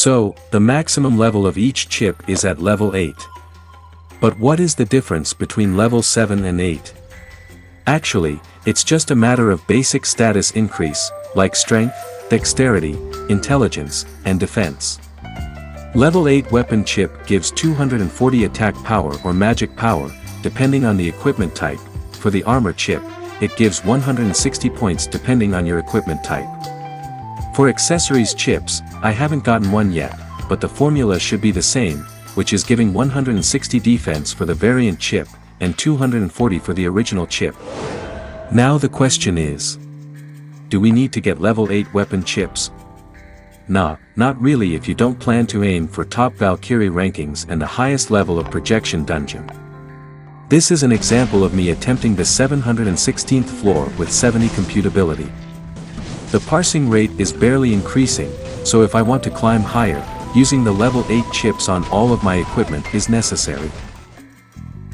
So, the maximum level of each chip is at level 8. But what is the difference between level 7 and 8? Actually, it's just a matter of basic status increase, like strength, dexterity, intelligence, and defense. Level 8 weapon chip gives 240 attack power or magic power, depending on the equipment type. For the armor chip, it gives 160 points depending on your equipment type. For accessories chips, I haven't gotten one yet, but the formula should be the same, which is giving 160 defense for the variant chip, and 240 for the original chip. Now the question is, do we need to get level 8 weapon chips? Nah, not really if you don't plan to aim for top Valkyrie rankings and the highest level of projection dungeon. This is an example of me attempting the 716th floor with 70 computability. The parsing rate is barely increasing, so if I want to climb higher, using the level 8 chips on all of my equipment is necessary.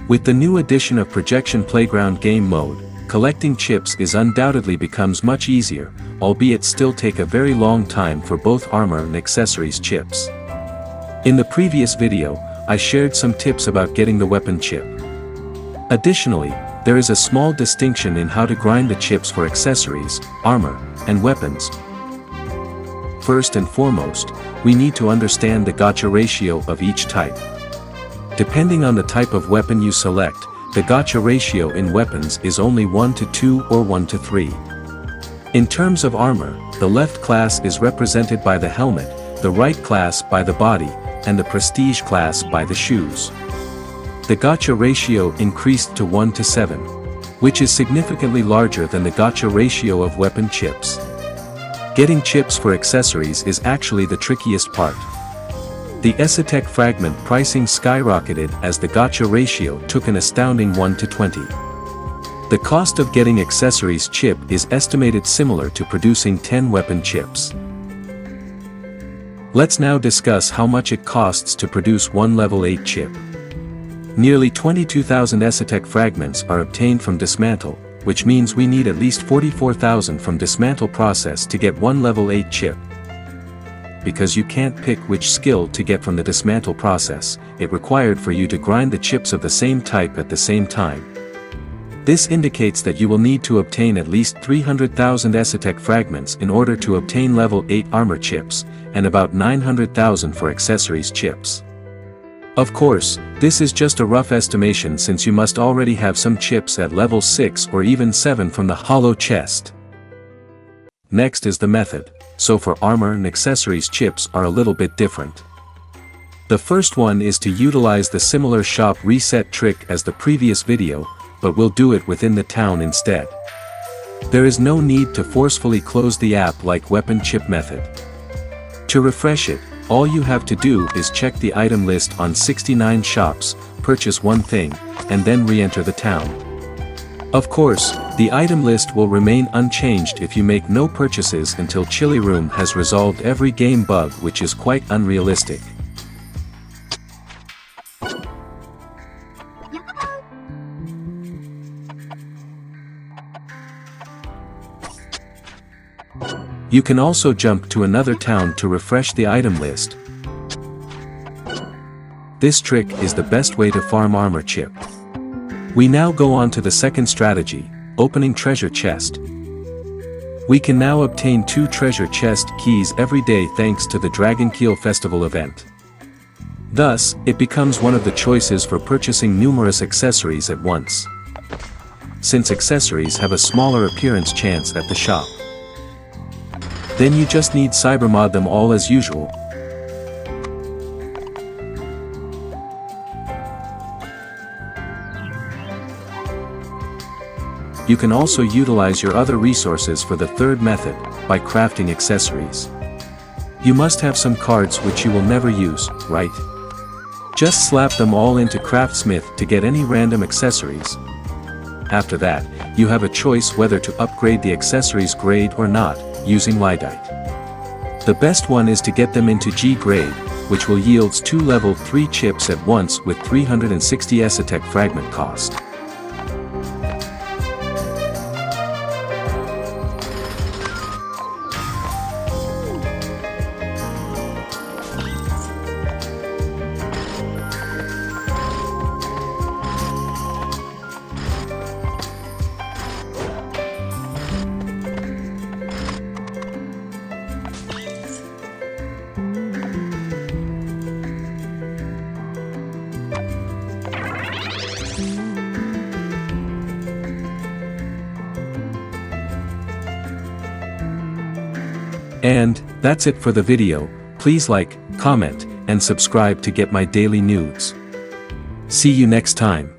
With the new addition of Projection Playground game mode, collecting chips is undoubtedly becomes much easier, albeit still take a very long time for both armor and accessories chips. In the previous video, I shared some tips about getting the weapon chip. Additionally, there is a small distinction in how to grind the chips for accessories, armor, and weapons. First and foremost, we need to understand the gacha ratio of each type. Depending on the type of weapon you select, the gacha ratio in weapons is only 1 to 2 or 1 to 3. In terms of armor, the left class is represented by the helmet, the right class by the body, and the prestige class by the shoes. The gacha ratio increased to 1 to 7, which is significantly larger than the gacha ratio of weapon chips. Getting chips for accessories is actually the trickiest part. The Esotech fragment pricing skyrocketed as the gacha ratio took an astounding 1 to 20. The cost of getting accessories chip is estimated similar to producing 10 weapon chips. Let's now discuss how much it costs to produce one level 8 chip. Nearly 22,000 Esotech fragments are obtained from dismantle, which means we need at least 44,000 from dismantle process to get one level 8 chip. Because you can't pick which skill to get from the dismantle process, it required for you to grind the chips of the same type at the same time. This indicates that you will need to obtain at least 300,000 Esotech fragments in order to obtain level 8 armor chips, and about 900,000 for accessories chips. Of course, this is just a rough estimation since you must already have some chips at level 6 or even 7 from the hollow chest. Next is the method, so for armor and accessories chips are a little bit different. The first one is to utilize the similar shop reset trick as the previous video, but we'll do it within the town instead. There is no need to forcefully close the app like weapon chip method. To refresh it, all you have to do is check the item list on 69 shops, purchase one thing, and then re-enter the town. Of course, the item list will remain unchanged if you make no purchases until ChillyRoom has resolved every game bug, which is quite unrealistic. You can also jump to another town to refresh the item list. This trick is the best way to farm armor chip. We now go on to the second strategy, opening treasure chest. We can now obtain 2 treasure chest keys every day thanks to the Dragonkeel Festival event. Thus, it becomes one of the choices for purchasing numerous accessories at once. Since accessories have a smaller appearance chance at the shop. Then you just need cybermod them all as usual. You can also utilize your other resources for the third method, by crafting accessories. You must have some cards which you will never use, right? Just slap them all into Craftsmith to get any random accessories. After that, you have a choice whether to upgrade the accessories grade or not, using Lyddite. The best one is to get them into G grade, which will yield 2 level 3 chips at once with 360 Esotech fragment cost. And, that's it for the video. Please like, comment, and subscribe to get my daily news. See you next time.